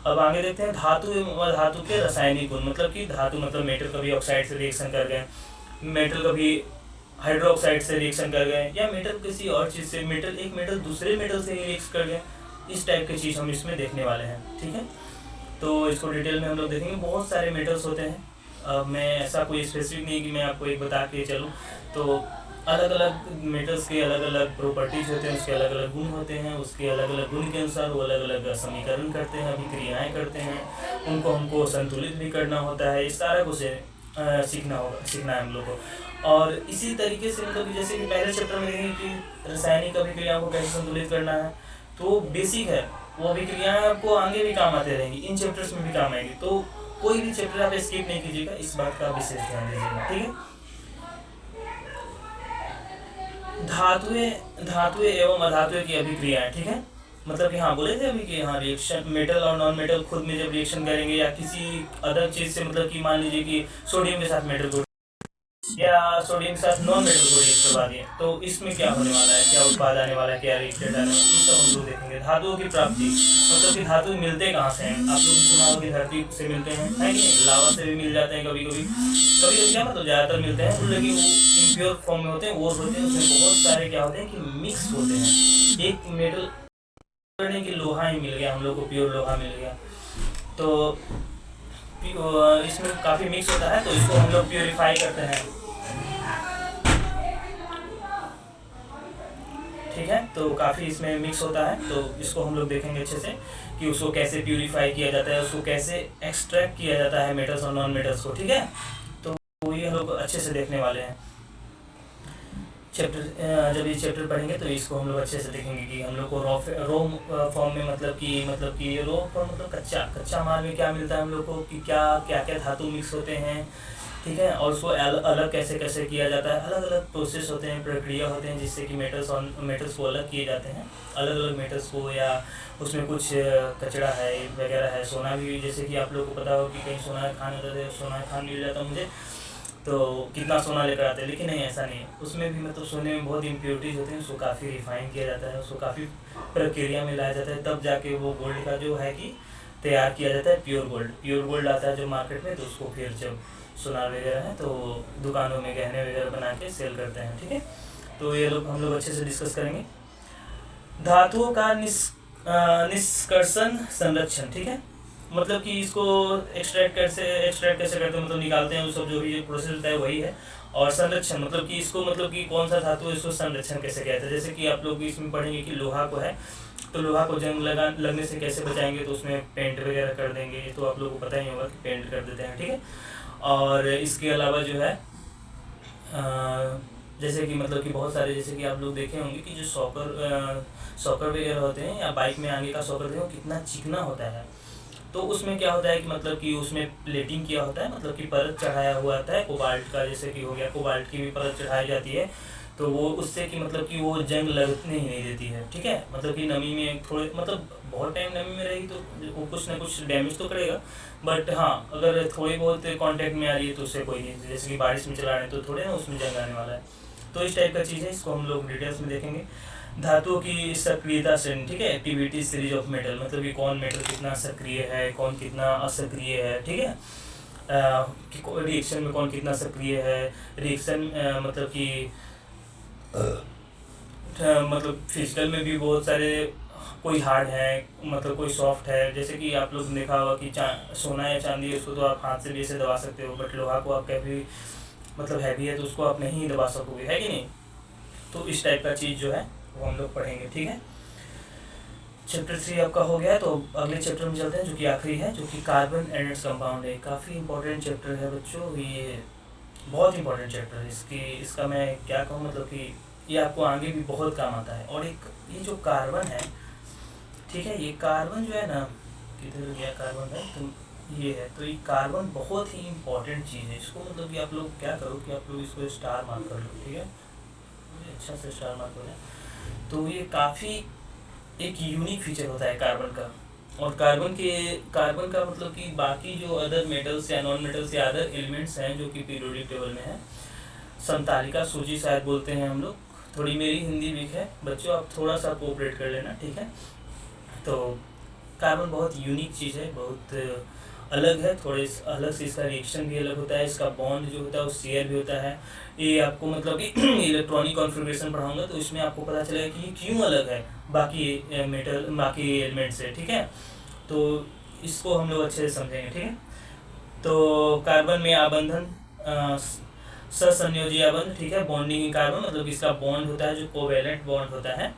अब आगे देखते हैं धातु एवं अधातु के रासायनिक गुण, मतलब कि धातु मतलब मेटल कभी ऑक्साइड से रिएक्शन कर गए, मेटल कभी हाइड्रोक्साइड से रिएक्शन कर गए, या मेटल किसी और चीज़ से, एक मेटल दूसरे मेटल से रिएक्ट कर गए, इस टाइप की चीज़ हम इसमें देखने वाले हैं, ठीक है। तो इसको डिटेल में हम लोग देखेंगे। बहुत सारे मेटल्स होते हैं, अब मैं ऐसा कोई स्पेसिफिक नहीं कि मैं आपको एक बता के चलूँ, तो अलग अलग मेटल्स के अलग अलग प्रॉपर्टीज होते हैं, उसके अलग अलग गुण होते हैं, उसके अलग अलग गुण के अनुसार वो अलग अलग समीकरण करते हैं, अभिक्रियाएँ करते हैं, उनको हमको संतुलित भी करना होता है। इस सारा कुछ सीखना है हम लोग को। और इसी तरीके से मतलब जैसे कि पहले चैप्टर में देखेंगे कि रासायनिक अभिक्रियाओं को कैसे संतुलित करना है, तो बेसिक है, वो अभिक्रियाएँ आपको आगे भी काम आते रहेंगी, इन चैप्टर्स में भी काम आएंगी, तो कोई भी चैप्टर आप स्किप नहीं कीजिएगा, इस बात का विशेष ध्यान दीजिएगा, ठीक है। धातुएं एवं अधातुएं की अभिक्रियाएं, ठीक है, मतलब कि हाँ बोले थे अभी कि हाँ रिएक्शन मेटल और नॉन मेटल खुद में जब रिएक्शन करेंगे, या किसी अदर चीज़ से, मतलब कि मान लीजिए कि सोडियम के साथ मेटल को या सोडियम के साथ नॉन मेटल को रिएक्ट करवा दिए, तो इसमें क्या होने वाला है, क्या उत्पाद आने वाला है, क्या रिएक्टेड आने वाला है, ये सब हम लोग देखेंगे। धातुओं की प्राप्ति, मतलब कि धातु मिलते कहाँ से हैं, आप लोग सुना होगा कि धरती से मिलते हैं, है कि नहीं, लावा से भी मिल जाते हैं कभी कभी क्या मतलब ज़्यादातर मिलते हैं, लेकिन वो इम्प्योर फॉर्म में होते हैं, वो होते हैं, उसमें बहुत सारे क्या होते हैं कि मिक्स होते हैं। एक मेटल करने की लोहा ही मिल गया हम लोग को, प्योर लोहा मिल गया, तो इसमें काफ़ी मिक्स होता है, तो इसको हम लोग प्योरीफाई करते हैं, ठीक है। तो काफ़ी इसमें मिक्स होता है, तो इसको हम लोग देखेंगे अच्छे से कि उसको कैसे प्यूरीफाई किया जाता है, उसको कैसे एक्सट्रैक्ट किया जाता है मेटल्स और नॉन मेटल्स को, ठीक है। तो ये हम लोग अच्छे से देखने वाले हैं चैप्टर। जब ये चैप्टर पढ़ेंगे तो इसको हम लोग अच्छे से देखेंगे कि हम लोग को रॉ फॉर्म में, मतलब कि रॉ फॉर्म मतलब कच्चा माल में क्या मिलता है हम लोग को, कि क्या क्या क्या धातु मिक्स होते हैं, ठीक है, और उसको अलग कैसे कैसे किया जाता है। अलग अलग प्रोसेस होते हैं, प्रक्रिया होते हैं, जिससे कि मेटल्स को अलग किए जाते हैं, अलग अलग मेटल्स को, या उसमें कुछ कचरा है वगैरह है। सोना भी, जैसे कि आप लोग को पता हो कि कहीं सोना खान होता है, सोना खान मिल जाता मुझे, तो कितना सोना लेकर आते हैं, लेकिन नहीं, ऐसा नहीं है, उसमें भी मतलब सोने में बहुत इम्प्योरिटीज़ होते हैं, उसको काफ़ी रिफाइन किया जाता है, उसको काफ़ी प्रक्रिया में लाया जाता है, तब जाके वो गोल्ड का जो है कि तैयार किया जाता है, प्योर गोल्ड आता है जो मार्केट में, तो उसको फिर जब सोनार वगैरह है तो दुकानों में गहने वगैरह बना के सेल करते हैं, ठीक है। तो ये हम लोग अच्छे से डिस्कस करेंगे। धातुओं का निष्कर्षण संरक्षण, ठीक है, मतलब कि इसको एक्सट्रैक्ट कैसे करते हैं, मतलब निकालते हैं, वो सब जो भी प्रोसेस होता है वही है। और संरक्षण मतलब कि इसको, मतलब कि कौन सा धातु है, इसको संरक्षण कैसे कहते हैं। जैसे कि आप लोग इसमें पढ़ेंगे कि लोहा को है, तो लोहा को जंग लगने से कैसे बचाएंगे, तो उसमें पेंट वगैरह कर देंगे, तो आप लोगों को पता ही होगा कि पेंट कर देते हैं, ठीक है। और इसके अलावा जो है जैसे कि मतलब कि बहुत सारे, जैसे कि आप लोग देखे होंगे कि जो सॉकर वगैरह होते हैं, या बाइक में आगे का सॉकर देखो कितना चिकना होता है। तो उसमें क्या होता है कि मतलब कि उसमें प्लेटिंग किया होता है, मतलब कि परत चढ़ाया हुआ आता है कोबाल्ट का, जैसे कि हो गया कोबाल्ट की भी परत चढ़ाई जाती है। तो वो उससे कि मतलब कि वो जंग लगने ही नहीं देती है, ठीक है। मतलब कि नमी में थोड़े, मतलब बहुत टाइम नमी में रहेगी तो वो कुछ ना कुछ डैमेज तो करेगा, बट हाँ अगर थोड़ी बहुत कांटेक्ट में आ रही है तो उससे कोई नहीं, जैसे कि बारिश में चला रहे हैं तो थोड़े ना उसमें जंग आने वाला है। तो इस टाइप का चीज़ है, इसको हम लोग डिटेल्स में देखेंगे। धातुओं की सक्रियता श्रेणी, ठीक है, एक्टिविटी सीरीज ऑफ मेटल, मतलब कि कौन मेटल कितना सक्रिय है, कौन कितना असक्रिय है, ठीक है। कि रिएक्शन में कौन कितना सक्रिय है, रिएक्शन मतलब कि मतलब फिजिकल में भी बहुत सारे, कोई हार्ड है, मतलब कोई सॉफ्ट है। जैसे कि आप लोग ने देखा होगा कि सोना या चांदी है, उसको तो आप हाथ से भी ऐसे दबा सकते हो, बट लोहा को आप कभी, मतलब हैवी है तो उसको आप नहीं दबा सकोगे, है कि नहीं। तो इस टाइप का चीज़ जो है वो हम लोग पढ़ेंगे, ठीक है। चैप्टर 3 आपका हो गया, तो अगले चैप्टर में चलते हैं जो कि आखिरी है, जो कि कार्बन एंड इट्स कंपाउंड है। काफ़ी इंपॉर्टेंट चैप्टर है बच्चों, ये बहुत इंपॉर्टेंट चैप्टर है। इसका मैं क्या कहूँ, मतलब कि ये आपको आगे भी बहुत काम आता है। और एक ये जो कार्बन है, ठीक है, ये कार्बन जो है ना, किधर गया कार्बन है, तो ये है। तो ये कार्बन बहुत ही इंपॉर्टेंट चीज़ है। इसको मतलब कि आप लोग क्या करो कि आप लोग इसको स्टार मार्क कर लो, ठीक है, अच्छा से स्टार मार्क हो जाए। तो ये काफ़ी एक यूनिक फीचर होता है कार्बन का। और कार्बन का मतलब कि बाकी जो अदर मेटल्स या नॉन मेटल्स या अदर एलिमेंट्स हैं जो कि पीरियोडिक टेबल में है, संतालिका सूची शायद बोलते हैं हम लोग। थोड़ी मेरी हिंदी वीक है बच्चों, आप थोड़ा सा कोऑपरेट कर लेना, ठीक है। तो कार्बन बहुत यूनिक चीज़ है, बहुत अलग है, थोड़े अलग से इसका रिएक्शन भी अलग होता है, इसका बॉन्ड जो होता है वो शेयर भी होता है। ये आपको मतलब कि इलेक्ट्रॉनिक कॉन्फ़िगरेशन पढ़ाऊंगा तो इसमें आपको पता चलेगा कि ये क्यों अलग है बाकी एलिमेंट से, ठीक है। तो इसको हम लोग अच्छे से समझेंगे, ठीक है। तो कार्बन में आबंधन, ससंयोजी आबंध, ठीक है, बॉन्डिंग इन कार्बन, मतलब इसका बॉन्ड होता है जो कोवेलेंट बॉन्ड होता है।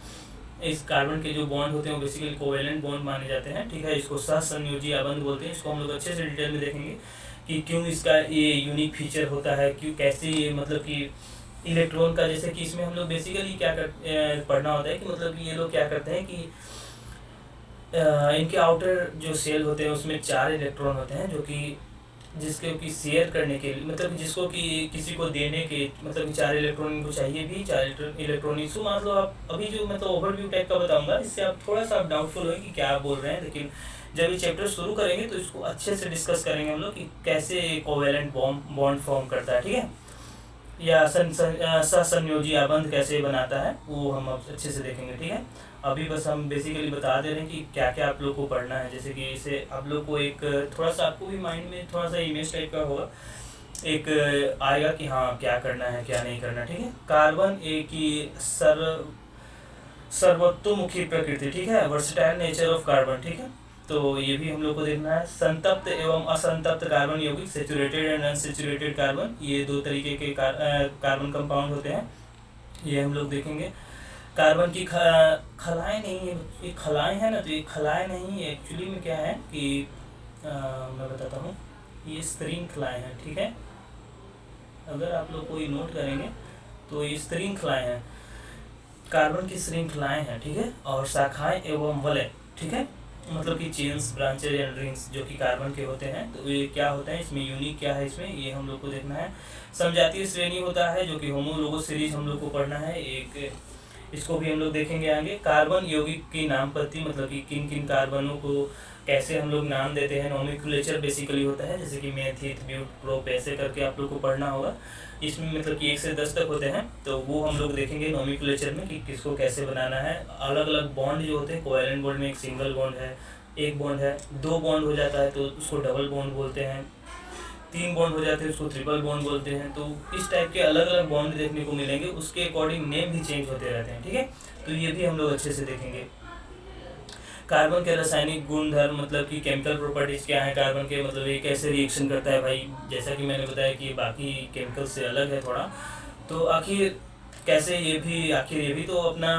इस कार्बन के जो बॉन्ड होते हैं वो बेसिकली कोवेलेंट बॉन्ड माने जाते हैं, ठीक है। इसको सहसंयोजी आबंध बोलते हैं। इसको हम लोग अच्छे से डिटेल में देखेंगे कि क्यों इसका ये यूनिक फीचर होता है, क्यों कैसे ये, मतलब कि इलेक्ट्रॉन का, जैसे कि इसमें हम लोग बेसिकली क्या पढ़ना होता है कि मतलब कि ये लोग क्या करते हैं कि इनके आउटर जो सेल होते हैं उसमें 4 इलेक्ट्रॉन होते हैं, जो कि जिसके कि शेयर करने के लिए, मतलब जिसको कि किसी को देने के, मतलब कि 4 इलेक्ट्रॉन इनको चाहिए भी, 4 इलेक्ट्रॉन। इसको मान लो आप अभी जो मतलब ओवरव्यू टाइप का बताऊंगा, इससे आप थोड़ा सा डाउटफुल हो कि क्या आप बोल रहे हैं, लेकिन जब ये चैप्टर शुरू करेंगे तो इसको अच्छे से डिस्कस करेंगे हम लोग कि कैसे कोवेलेंट बॉन्ड फॉर्म करता है, ठीक है, या सहसंयोजी आबंध कैसे बनाता है, वो हम अब अच्छे से देखेंगे, ठीक है। अभी बस हम बेसिकली बता दे रहे हैं कि क्या क्या आप लोग को पढ़ना है। जैसे कि इसे आप लोग को एक थोड़ा सा, आपको भी माइंड में थोड़ा सा इमेज टाइप का होगा, एक आएगा कि हाँ क्या करना है क्या नहीं करना, ठीक है। कार्बन एक ही सर्वतोमुखी प्रकृति, ठीक है, वर्सटाइल नेचर ऑफ कार्बन, ठीक है। तो ये भी हम लोग को देखना है। संतप्त एवं असंतप्त कार्बन यौगिक, सेचुरेटेड एंड अनसेचुरेटेड कार्बन, ये 2 तरीके के कार्बन कंपाउंड होते हैं, ये हम लोग देखेंगे। कार्बन की खलाएँ नहीं है, ये खलाएँ हैं ना, तो ये खलाएँ नहीं, एक्चुअली में क्या है कि मैं बताता हूँ, ये श्रृंखलाएँ हैं, ठीक है। अगर आप लोग कोई नोट करेंगे तो ये श्रृंखलाएँ हैं, कार्बन की श्रृंखलाएँ हैं, ठीक है। और शाखाएँ एवं वलय, ठीक है, मतलब कि चेन्स, ब्रांचेज एंड रिंग्स जो कि कार्बन के होते हैं। तो ये क्या होता है, इसमें यूनिक क्या है, इसमें ये हम लोग को देखना है। समजातीय श्रेणी होता है जो कि होमोलोगस सीरीज हम लोग को पढ़ना है, एक इसको भी हम लोग देखेंगे आगे। कार्बन यौगिक की नामपत्ति, मतलब कि किन किन कार्बनों को कैसे हम लोग नाम देते हैं, नोमेनक्लेचर बेसिकली होता है, जैसे कि मेथित, ब्यूट, प्रोप, ऐसे करके आप लोग को पढ़ना होगा। इसमें मतलब कि 1 से 10 तक होते हैं, तो वो हम लोग देखेंगे नोमेनक्लेचर में कि किसको कैसे बनाना है। अलग अलग बॉन्ड जो होते हैं, कोवेलेंट बॉन्ड में एक सिंगल बॉन्ड है, एक बॉन्ड है, 2 बॉन्ड हो जाता है तो उसको डबल बॉन्ड बोलते हैं, 3 बॉन्ड हो जाते हैं उसको ट्रिपल बॉन्ड बोलते हैं। तो इस टाइप के अलग अलग बॉन्ड देखने को मिलेंगे, उसके अकॉर्डिंग नेम भी चेंज होते रहते हैं, ठीक है। तो ये भी हम लोग अच्छे से देखेंगे। कार्बन के रासायनिक गुणधर्म, मतलब कि केमिकल प्रॉपर्टीज़ क्या है कार्बन के, मतलब ये कैसे रिएक्शन करता है भाई। जैसा कि मैंने बताया कि बाकी केमिकल से अलग है थोड़ा, तो आखिर कैसे ये भी तो अपना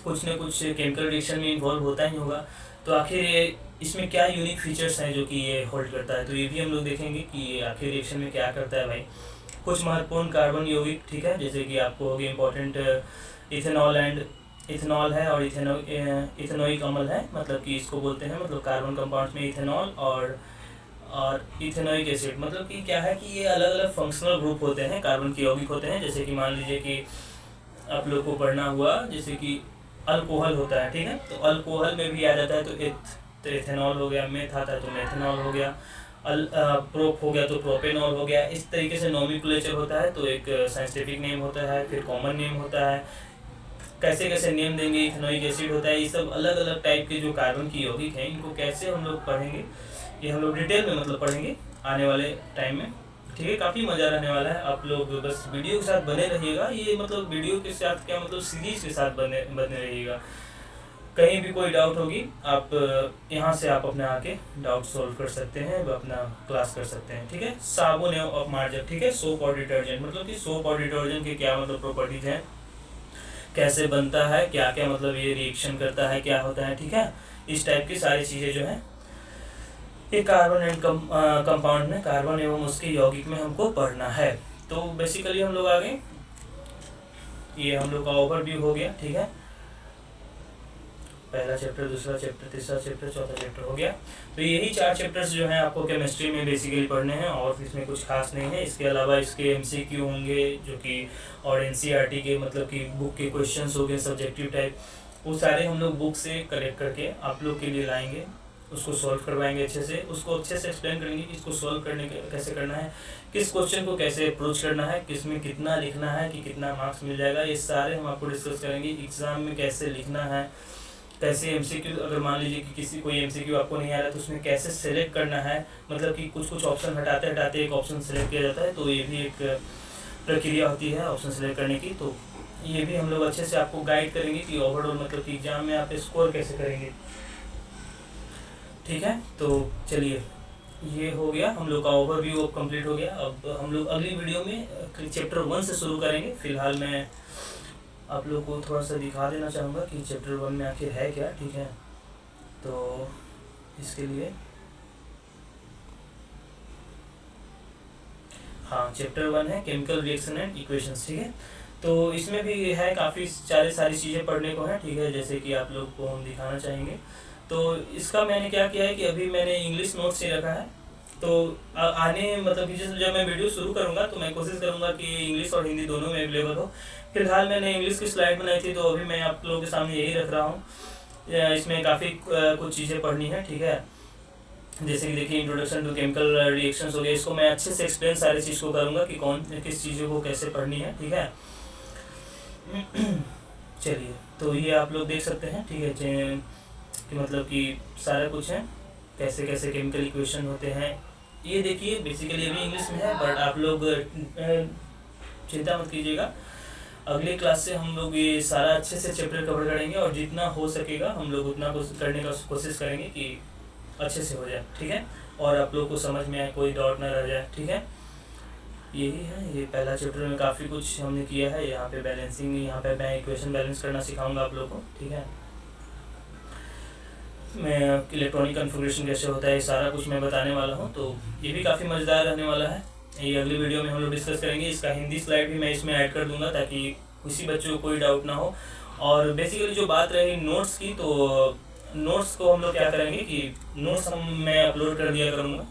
कुछ न कुछ केमिकल रिएक्शन में इन्वॉल्व होता ही होगा। तो आखिर ये इसमें क्या यूनिक फीचर्स हैं जो कि ये होल्ड करता है, तो ये भी हम लोग देखेंगे कि ये आखिर रिएक्शन में क्या करता है भाई। कुछ महत्वपूर्ण कार्बन यौगिक, ठीक है, जैसे कि आपको हो गया इम्पोर्टेंट इथेनॉल है और इथेनोइक अम्ल है, मतलब कि इसको बोलते हैं, मतलब कार्बन कंपाउंड्स में इथेनॉल और इथेनोइक एसिड, मतलब कि क्या है कि ये अलग अलग फंक्शनल ग्रुप होते हैं, कार्बन के यौगिक होते हैं। जैसे कि मान लीजिए कि आप लोग को पढ़ना हुआ जैसे कि अल्कोहल होता है, ठीक है, तो अल्कोहल में भी आ जाता है, तो इथेनॉल हो गया, मेथ आता है तो मेथेनॉल हो गया, प्रोप हो गया तो प्रोपेनॉल हो गया। इस तरीके से नोमेनक्लेचर होता है, तो एक साइंटिफिक नेम होता है, फिर कॉमन नेम होता है, कैसे कैसे नेम देंगे। इथेनोइक एसिड होता है। ये सब अलग अलग टाइप के जो कार्बन की यौगिक हैं, इनको कैसे हम लोग पढ़ेंगे, ये हम लोग डिटेल में मतलब पढ़ेंगे आने वाले टाइम में, ठीक है। काफ़ी मज़ा रहने वाला है, आप लोग बस वीडियो के साथ बने रहिएगा। ये मतलब वीडियो के साथ क्या मतलब सीरीज के साथ बने रहिएगा। कहीं भी कोई डाउट होगी आप यहाँ से आप अपने आके डाउट सॉल्व कर सकते हैं, अपना क्लास कर सकते हैं, ठीक है। साबुन एवं अपमार्जक, ठीक है, सोप और डिटर्जेंट, मतलब कि सोप और डिटर्जेंट के क्या मतलब प्रॉपर्टीज हैं, कैसे बनता है, क्या क्या मतलब ये रिएक्शन करता है, क्या होता है, ठीक है। इस टाइप की सारी चीज़ें जो हैं ये कार्बन एंड कंपाउंड में, कार्बन एवं उसके यौगिक में हमको पढ़ना है। तो बेसिकली हम लोग आगे, ये हम लोग का ओवरव्यू हो गया, ठीक है। पहला चैप्टर, दूसरा चैप्टर, तीसरा चैप्टर, चौथा चैप्टर हो गया। तो यही 4 चैप्टर्स जो हैं आपको केमिस्ट्री में बेसिकली पढ़ने हैं, और इसमें कुछ खास नहीं है। इसके अलावा इसके MCQ होंगे जो कि, और NCERT के मतलब कि बुक के क्वेश्चंस हो गए सब्जेक्टिव टाइप, वो सारे हम लोग बुक से कलेक्ट करके आप लोग के लिए लाएंगे, उसको सॉल्व करवाएंगे अच्छे से, उसको अच्छे से एक्सप्लेन करेंगे कि इसको सॉल्व करने के कैसे करना है, किस क्वेश्चन को कैसे अप्रोच करना है, किस में कितना लिखना है कि कितना मार्क्स मिल जाएगा, ये सारे हम आपको डिस्कस करेंगे। एग्ज़ाम में कैसे लिखना है, कैसे MCQ, अगर मान लीजिए कि किसी कोई MCQ आपको नहीं आ रहा तो उसमें कैसे सेलेक्ट करना है, मतलब कि कुछ ऑप्शन हटाते हटाते एक ऑप्शन सेलेक्ट किया जाता है, तो ये भी एक प्रक्रिया होती है ऑप्शन सेलेक्ट करने की। तो ये भी हम लोग अच्छे से आपको गाइड करेंगे कि ओवरऑल मतलब कि एग्ज़ाम में आप स्कोर कैसे करेंगे, ठीक है। तो चलिए, ये हो गया हम लोग का ओवरव्यू, अब कंप्लीट हो गया। अब हम लोग अगली वीडियो में चैप्टर 1 से शुरू करेंगे। फिलहाल मैं आप लोग को थोड़ा सा दिखा देना चाहूँगा कि चैप्टर 1 में आखिर है क्या, ठीक है। तो इसके लिए हाँ, चैप्टर 1 है केमिकल रिएक्शन एंड इक्वेशंस, ठीक है। तो इसमें भी है काफ़ी सारी चीज़ें पढ़ने को है, ठीक है, जैसे कि आप लोग को हम दिखाना चाहेंगे। तो इसका मैंने क्या किया है कि अभी मैंने इंग्लिश नोट्स ही रखा है, तो आने मतलब कि जब मैं वीडियो शुरू करूँगा तो मैं कोशिश करूँगा कि इंग्लिश और हिंदी दोनों में अवेलेबल हो। फिलहाल मैंने इंग्लिश की स्लाइड बनाई थी, तो अभी मैं आप लोगों के सामने यही रख रहा हूँ। इसमें काफ़ी कुछ चीज़ें पढ़नी है, ठीक है। जैसे कि देखिए, इंट्रोडक्शन टू केमिकल रिएक्शंस हो गया, इसको मैं अच्छे से एक्सप्लेन सारी चीज़ को करूँगा कि किस चीज़ों को कैसे पढ़नी है, ठीक है। चलिए, तो ये आप लोग देख सकते हैं, ठीक है, कि मतलब कि सारा कुछ है, कैसे कैसे केमिकल इक्वेशन होते हैं। ये देखिए बेसिकली अभी इंग्लिश में है, बट आप लोग चिंता मत कीजिएगा, अगले क्लास से हम लोग ये सारा अच्छे से चैप्टर कवर करेंगे, और जितना हो सकेगा हम लोग उतना करने का कोशिश करेंगे कि अच्छे से हो जाए, ठीक है, और आप लोग को समझ में आए, कोई डाउट ना रह जाए, ठीक है। यही है, ये पहला चैप्टर में काफ़ी कुछ हमने किया है। यहाँ पे बैलेंसिंग, यहाँ पे मैं इक्वेशन बैलेंस करना सिखाऊंगा आप लोग को, ठीक है। मैं इलेक्ट्रॉनिक कन्फिगरेशन कैसे होता है, ये सारा कुछ मैं बताने वाला हूँ, तो ये भी काफ़ी मज़ेदार रहने वाला है। ये अगली वीडियो में हम लोग डिस्कस करेंगे। इसका हिंदी स्लाइड भी मैं इसमें ऐड कर दूंगा ताकि किसी बच्चों को कोई डाउट ना हो। और बेसिकली जो बात रही नोट्स की, तो नोट्स को हम लोग क्या करेंगे कि नोट्स मैं अपलोड कर दिया करूँगा,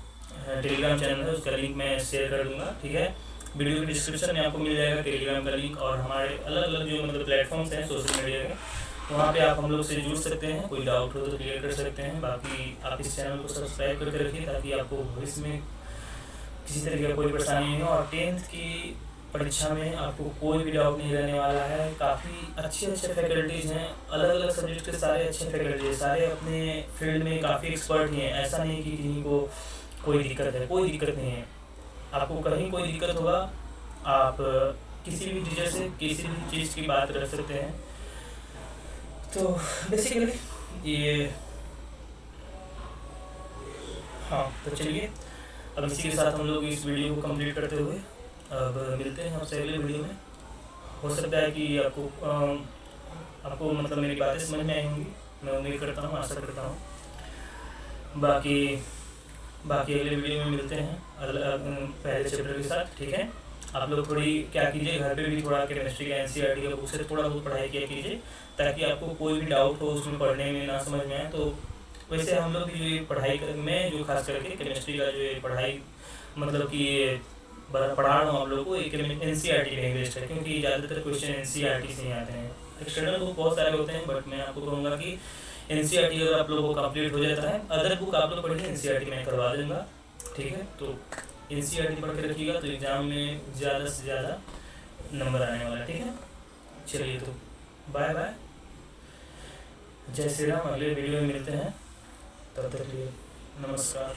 टेलीग्राम चैनल है उसका लिंक मैं शेयर कर दूँगा, ठीक है। वीडियो के डिस्क्रिप्शन में आपको मिल जाएगा टेलीग्राम का लिंक, और हमारे अलग अलग जो मतलब प्लेटफॉर्म्स हैं सोशल मीडिया के, वहाँ पे आप हम लोग से जुड़ सकते हैं, कोई डाउट हो तो क्लियर कर सकते हैं। बाकी आप इस चैनल को सब्सक्राइब करके रखिए ताकि आपको भविष्य में किसी तरीके का कोई परेशानी नहीं हो, और 10th की परीक्षा में आपको कोई भी डाउट नहीं रहने वाला है। काफ़ी अच्छे फैकल्टीज़ हैं, अलग अलग सब्जेक्ट के सारे अच्छे फैकल्टी, सारे अपने फील्ड में काफ़ी एक्सपर्ट ही हैं। ऐसा नहीं कि किसी को कोई दिक्कत है, कोई दिक्कत नहीं है। आपको कहीं कोई दिक्कत होगा, आप किसी भी टीचर से किसी भी चीज़ की बात कर सकते हैं। तो बेसिकली ये हाँ तो चलिए, अब इसी के साथ हम लोग इस वीडियो को कंप्लीट करते हुए अब मिलते हैं आपसे अगले वीडियो में। हो सकता है कि आपको मतलब मेरी बातें समझ में आई होंगी, मैं उम्मीद करता हूँ, आशा करता हूँ। बाकी अगले वीडियो में मिलते हैं पहले चैप्टर के साथ, ठीक है। आप लोग थोड़ी क्या कीजिए, घर पे भी थोड़ा केमिस्ट्री का एनसीईआरटी का बुक से थोड़ा बहुत पढ़ाई किया कीजिए, ताकि आपको कोई भी डाउट हो उसमें पढ़ने में ना समझ में आए। तो वैसे हम लोग की जो ये पढ़ाई मैं जो खास करके केमिस्ट्री का जो ये पढ़ाई मतलब कि ये पढ़ा रहा हूँ आप लोग को, एक एनसीईआरटी पे बेस्ड है, क्योंकि ज़्यादातर क्वेश्चन एनसीईआरटी से ही आते हैं। एक्सटर्नल बुक बहुत सारे होते हैं, बट मैं आपको कहूँगा कि एनसीईआरटी अगर आप लोगों को कंप्लीट हो जाता है, अदर बुक आप लोग पढ़िए, एनसीईआरटी मैं करवा दूँगा, ठीक है। तो एनसीईआरटी पढ़ के रखिएगा, तो एग्ज़ाम में ज़्यादा से ज़्यादा नंबर आने वाला है, ठीक है। चलिए तो बाय बाय, जय श्री राम। अगले वीडियो में मिलते हैं, तब तक के लिए नमस्कार।